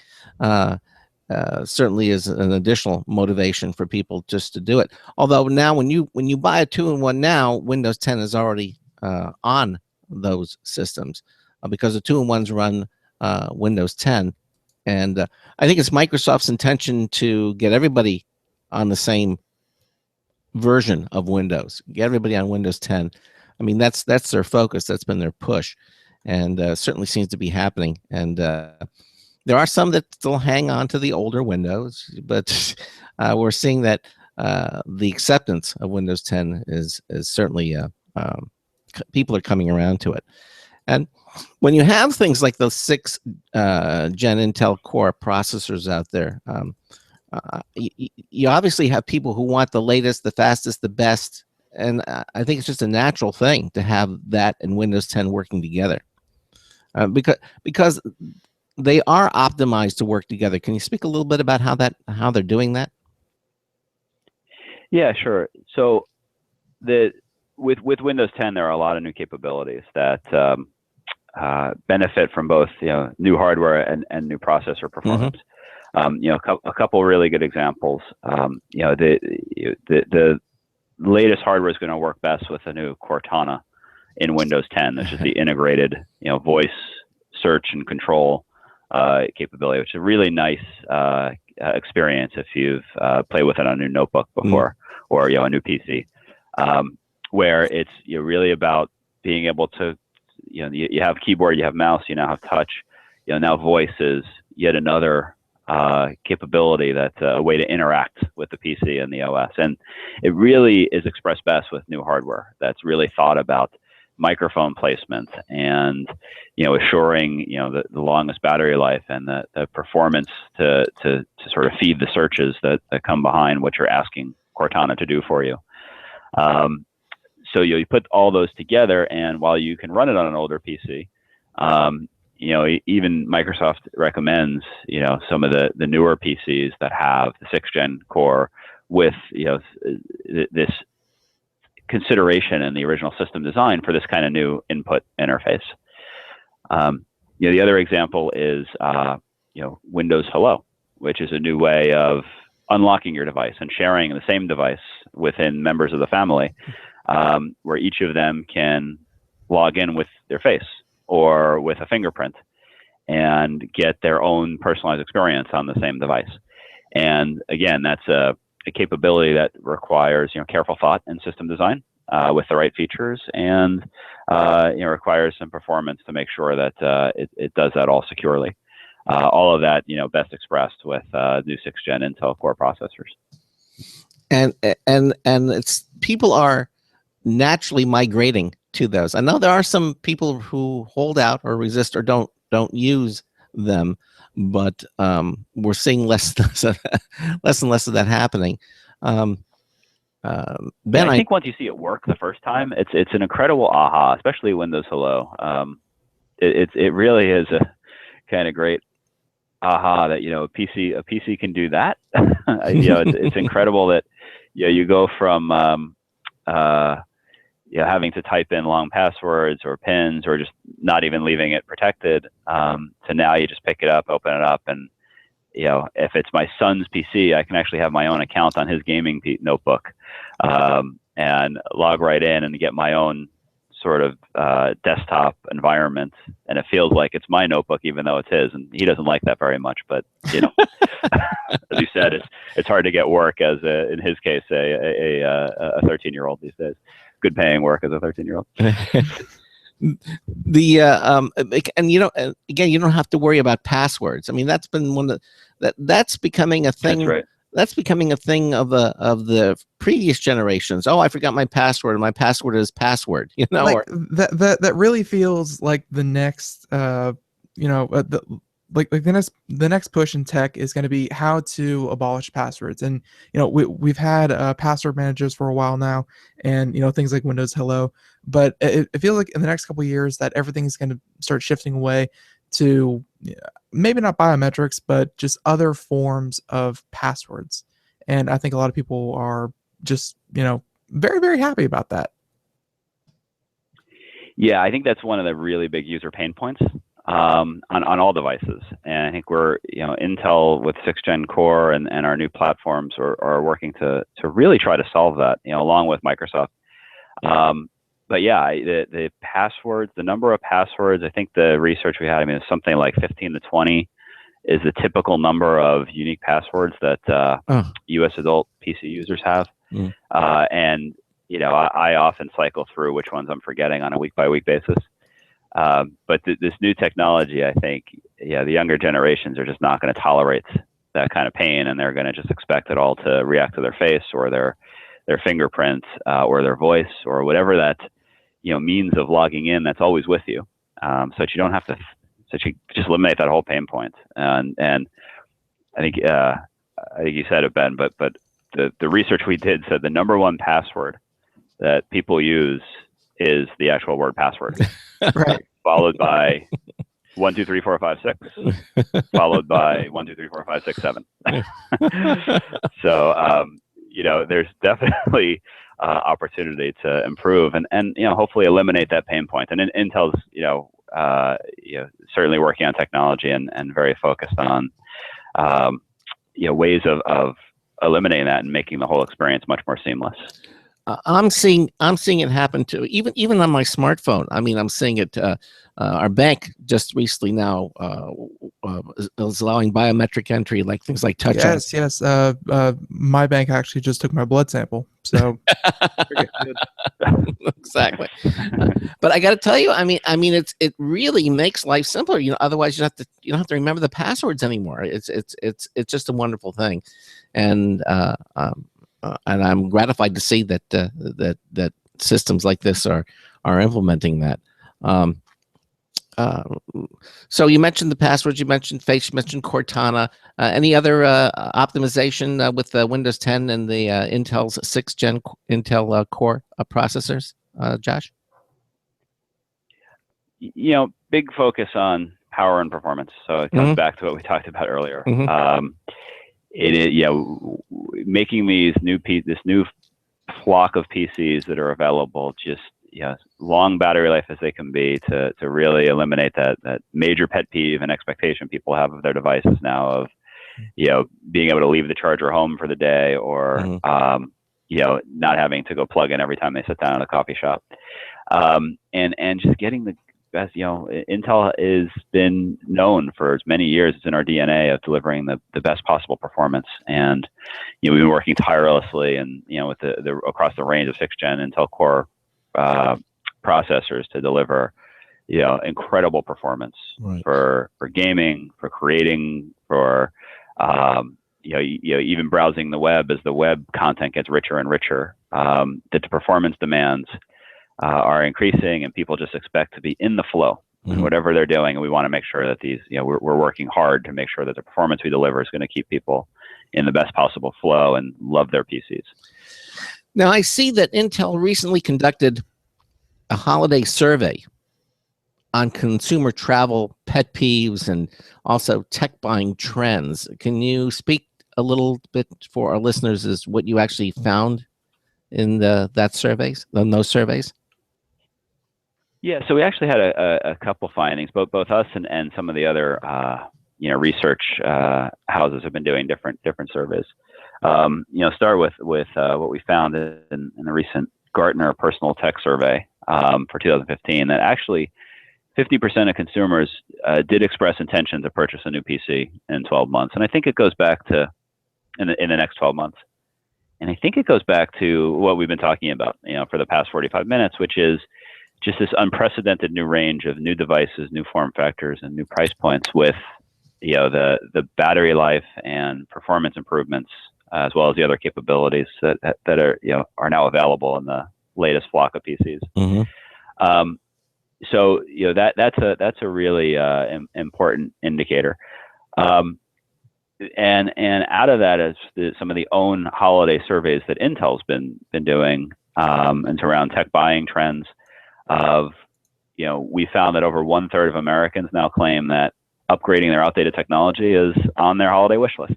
certainly is an additional motivation for people just to do it. Although now when you buy a 2-in-1 now, Windows 10 is already on those systems because the 2-in-1s run Windows 10. And I think it's Microsoft's intention to get everybody on the same version of Windows, get everybody on Windows 10. I mean, that's their focus. That's been their push, and certainly seems to be happening. And there are some that still hang on to the older Windows, but we're seeing that the acceptance of Windows 10 is certainly people are coming around to it. And when you have things like those 6th Gen Intel Core processors out there, you obviously have people who want the latest, the fastest, the best. And I think it's just a natural thing to have that and Windows 10 working together because they are optimized to work together. Can you speak a little bit about how they're doing that? Yeah, sure. So with Windows 10, there are a lot of new capabilities that benefit from both new hardware and new processor performance. A couple really good examples. The latest hardware is going to work best with the new Cortana in Windows 10, which is the integrated voice search and control capability, which is a really nice experience if you've played with it on a new notebook before or a new PC, where it's really about being able to you have keyboard, you have mouse, you now have touch, now voice is yet another capability that's a way to interact with the PC and the OS. And it really is expressed best with new hardware that's really thought about microphone placement and assuring the longest battery life and the performance to sort of feed the searches that come behind what you're asking Cortana to do for you. So you put all those together, and while you can run it on an older PC, even Microsoft recommends some of the newer PCs that have the 6th Gen Core with this consideration in the original system design for this kind of new input interface. The other example is Windows Hello, which is a new way of unlocking your device and sharing the same device within members of the family, where each of them can log in with their face or with a fingerprint and get their own personalized experience on the same device. And again, that's a capability that requires careful thought and system design with the right features, and requires some performance to make sure that it does that all securely. All of that best expressed with new 6th Gen Intel Core processors. And it's people are naturally migrating to those. I know there are some people who hold out or resist or don't use them, but we're seeing less and less of that happening. Ben, I think once you see it work the first time, it's an incredible aha, especially Windows Hello. It really is a kind of great aha that a PC can do that. It's incredible that you go from having to type in long passwords or pins or just not even leaving it protected, to now you just pick it up, open it up, and if it's my son's PC, I can actually have my own account on his gaming notebook, and log right in and get my own sort of desktop environment, and it feels like it's my notebook even though it's his, and he doesn't like that very much, but as you said, it's hard to get work as in his case a 13-year-old these days. Good paying work as a 13-year-old. Again, you don't have to worry about passwords. I mean, that's been that's becoming a thing. That's right. that's becoming a thing of the previous generations. Oh, I forgot my password. My password is password. Like Or that really feels like the next like the next push in tech is going to be how to abolish passwords. And we've had password managers for a while now, and things like Windows Hello, but it feels like in the next couple of years that everything is going to start shifting away to maybe not biometrics, but just other forms of passwords. And I think a lot of people are just very, very happy about that. Yeah, I think that's one of the really big user pain points on all devices. And I think we're, Intel with 6th Gen Core and our new platforms are working to really try to solve that, along with Microsoft. But yeah, the passwords, the number of passwords, I think the research we had, it's something like 15 to 20 is the typical number of unique passwords that U.S. adult PC users have. And I often cycle through which ones I'm forgetting on a week-by-week basis. But this new technology, I think, the younger generations are just not going to tolerate that kind of pain, and they're going to just expect it all to react to their face or their fingerprint or their voice or whatever that means of logging in that's always with you, so that you don't have to, so you just eliminate that whole pain point. And I think you said it, Ben, but the research we did said the number one password that people use is the actual word password, Right. Followed by 1, 2, 3, 4, 5, 6, followed by 1, 2, 3, 4, 5, 6, 7. So there's definitely opportunity to improve and hopefully eliminate that pain point. And Intel's certainly working on technology and very focused on ways of eliminating that and making the whole experience much more seamless. I'm seeing it happen too. Even on my smartphone. I'm seeing it. Our bank just recently now is allowing biometric entry, like things like touch. Yes. My bank actually just took my blood sample, so exactly. But I got to tell you, it really makes life simpler. Otherwise you don't have to remember the passwords anymore. It's just a wonderful thing, and I'm gratified to see that systems like this are implementing that. So you mentioned the passwords, you mentioned Face, you mentioned Cortana. Any other optimization with Windows 10 and the Intel's 6th Gen Intel Core processors, Josh? Big focus on power and performance. So it comes back to what we talked about earlier. It is, making this new flock of PCs that are available, just long battery life as they can be, to really eliminate that major pet peeve and expectation people have of their devices now of being able to leave the charger home for the day or not having to go plug in every time they sit down at a coffee shop, and just getting the best. Intel has been known for as many years, it's in our DNA of delivering the best possible performance, and we've been working tirelessly and with the across the range of 6th Gen Intel Core processors to deliver incredible performance for gaming, for creating, for even browsing the web as the web content gets richer and richer. That the performance demands are increasing, and people just expect to be in the flow in whatever they're doing. And we want to make sure that these, we're working hard to make sure that the performance we deliver is going to keep people in the best possible flow and love their PCs. Now, I see that Intel recently conducted a holiday survey on consumer travel pet peeves and also tech buying trends. Can you speak a little bit for our listeners as what you actually found in those surveys? Yeah, so we actually had a couple findings. Both us and some of the other research houses have been doing different surveys. Start with what we found in the recent Gartner Personal Tech Survey for 2015, that actually 50% of consumers did express intention to purchase a new PC in 12 months. And I think it goes back to in the next 12 months. And I think it goes back to what we've been talking about, for the past 45 minutes, which is just this unprecedented new range of new devices, new form factors, and new price points with, the battery life and performance improvements as well as the other capabilities that are are now available in the latest flock of PCs. Mm-hmm. So that's a really important indicator. And out of that is some of the own holiday surveys that Intel's been doing, and it's around tech buying trends. We found that over 1/3 of Americans now claim that upgrading their outdated technology is on their holiday wish list.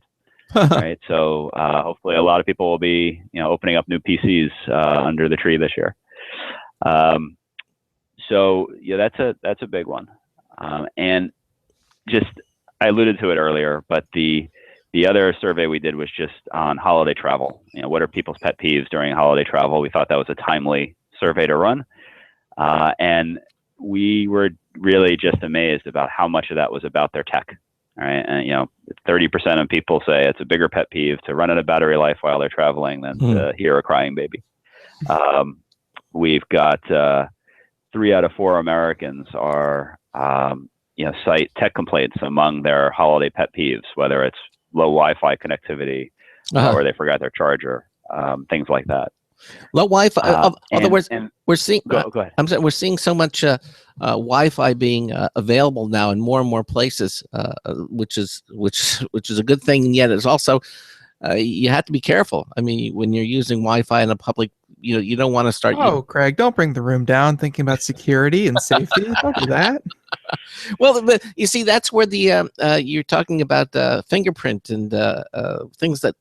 Right. So hopefully a lot of people will be opening up new PCs under the tree this year. So that's a big one. And just I alluded to it earlier, but the other survey we did was just on holiday travel. What are people's pet peeves during holiday travel? We thought that was a timely survey to run, and we were really just amazed about how much of that was about their tech. All right, and 30% of people say it's a bigger pet peeve to run out of battery life while they're traveling than to hear a crying baby. We've got 3 out of 4 Americans are cite tech complaints among their holiday pet peeves, whether it's low Wi-Fi connectivity or they forgot their charger, things like that. Low Wi-Fi. In other words, we're seeing. Go ahead. I'm saying we're seeing so much Wi-Fi being available now in more and more places, which is a good thing. And yet, it's also you have to be careful. I mean, when you're using Wi-Fi in a public, you don't want to start. Oh, Craig, don't bring the room down. Thinking about security and safety. Don't do that. Well, but you see, that's where the you're talking about fingerprint and things that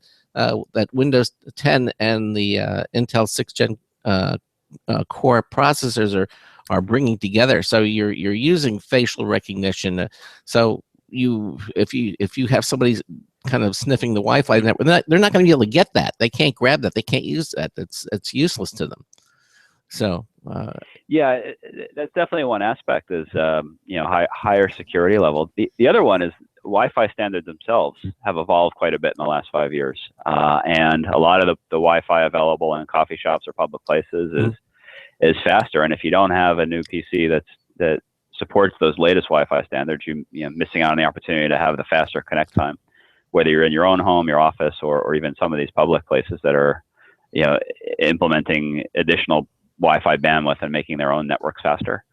Windows 10 and the Intel 6th Gen core processors are bringing together. So you're using facial recognition. So if you have somebody kind of sniffing the Wi-Fi network, they're not going to be able to get that. They can't grab that. They can't use that. It's useless to them. So yeah, that's definitely one aspect is higher security level. The other one is Wi-Fi standards themselves have evolved quite a bit in the last 5 years, and a lot of the Wi-Fi available in coffee shops or public places is faster. And if you don't have a new PC that supports those latest Wi-Fi standards, you're missing out on the opportunity to have the faster connect time, whether you're in your own home, your office, or even some of these public places that are implementing additional Wi-Fi bandwidth and making their own networks faster.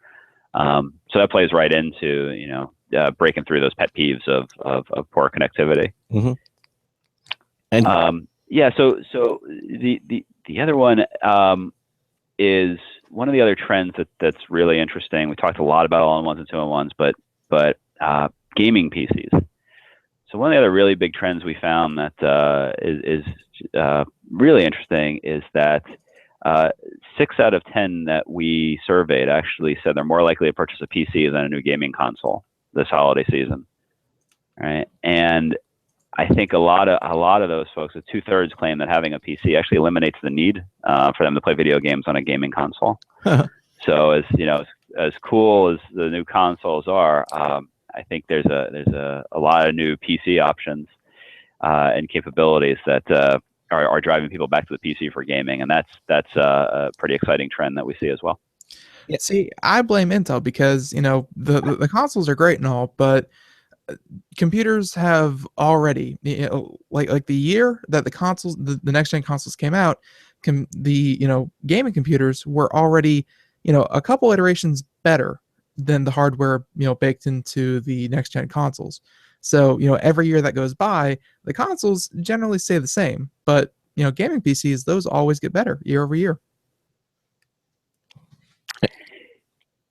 So that plays right into breaking through those pet peeves of poor connectivity. Mm-hmm. And so the other one is one of the other trends that's really interesting. We talked a lot about all-in-ones and two-in-ones, but gaming PCs. So one of the other really big trends we found that is really interesting is that 6 out of 10 that we surveyed actually said they're more likely to purchase a PC than a new gaming console this holiday season, right? And I think a lot of those folks, 2/3 claim that having a PC actually eliminates the need for them to play video games on a gaming console. So as cool as the new consoles are, I think there's a lot of new PC options and capabilities that are driving people back to the PC for gaming, and that's a pretty exciting trend that we see as well. Yeah, see, I blame Intel because the consoles are great and all, but computers have already like the year that the consoles, the next gen consoles came out, the gaming computers were already a couple iterations better than the hardware baked into the next gen consoles. So every year that goes by, the consoles generally stay the same, but gaming PCs, those always get better year over year.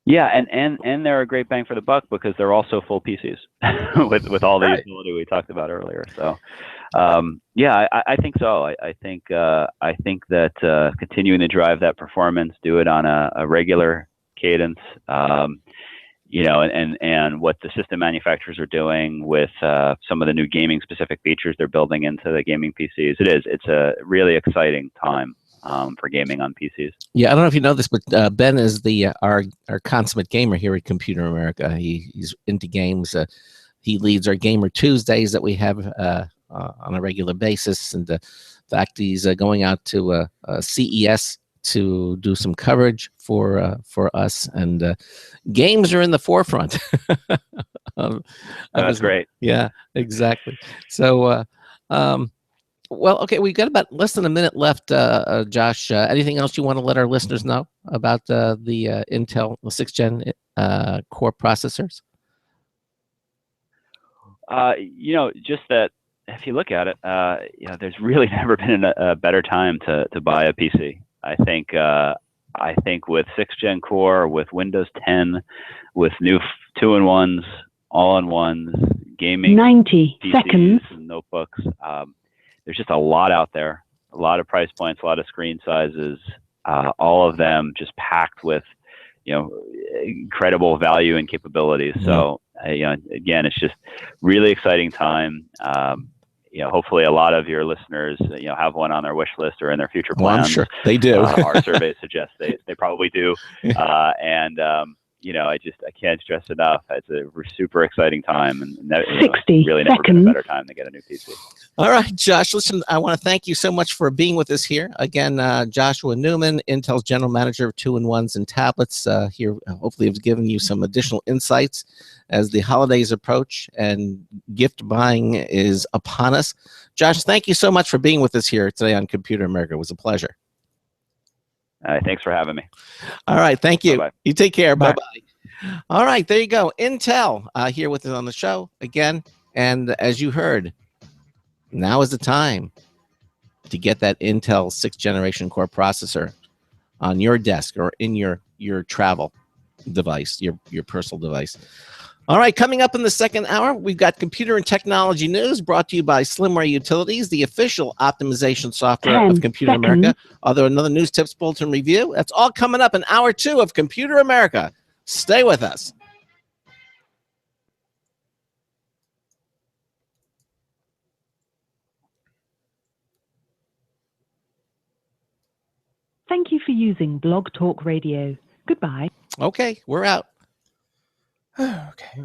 Yeah, and they're a great bang for the buck because they're also full PCs with all the utility we talked about earlier. So, I think so. I think that continuing to drive that performance, do it on a regular cadence, and what the system manufacturers are doing with some of the new gaming specific features they're building into the gaming PCs. It's a really exciting time for gaming on PCs. Yeah, I don't know if you know this, but Ben is our consummate gamer here at Computer America. He's into games. He leads our Gamer Tuesdays that we have on a regular basis. And in fact, he's going out to CES to do some coverage for us. And games are in the forefront. That's great. Yeah, exactly. So, Well, okay, we've got about less than a minute left, Josh. Anything else you want to let our listeners know about the Intel 6th Gen core processors? Just that if you look at it, there's really never been a better time to buy a PC. I think with 6th Gen Core, with Windows 10, with new 2-in-1s, all-in-ones, gaming, 90 PCs, seconds. and notebooks. There's just a lot out there, a lot of price points, a lot of screen sizes, all of them just packed with, incredible value and capabilities. So, again, it's just really exciting time. Hopefully a lot of your listeners, have one on their wish list or in their future plans. Well, I'm sure they do. Our surveys suggest they probably do. I can't stress enough. It's a super exciting time, and 60 really never been a better time to get a new PC. All right, Josh, listen, I want to thank you so much for being with us here. Again, Joshua Newman, Intel's General Manager of 2-in-1s and tablets here. Hopefully have given you some additional insights as the holidays approach and gift buying is upon us. Josh, thank you so much for being with us here today on Computer America. It was a pleasure. Thanks for having me. All right, thank you. Bye-bye. You take care. Bye. Bye-bye. All right, there you go. Intel here with us on the show again. And as you heard, now is the time to get that Intel 6th generation core processor on your desk or in your travel device, your personal device. All right, coming up in the second hour, we've got computer and technology news brought to you by Slimware Utilities, the official optimization software 10 of Computer seconds. America. Another news tips bulletin review. That's all coming up in hour 2 of Computer America. Stay with us. Thank you for using Blog Talk Radio. Goodbye. Okay, we're out. Okay.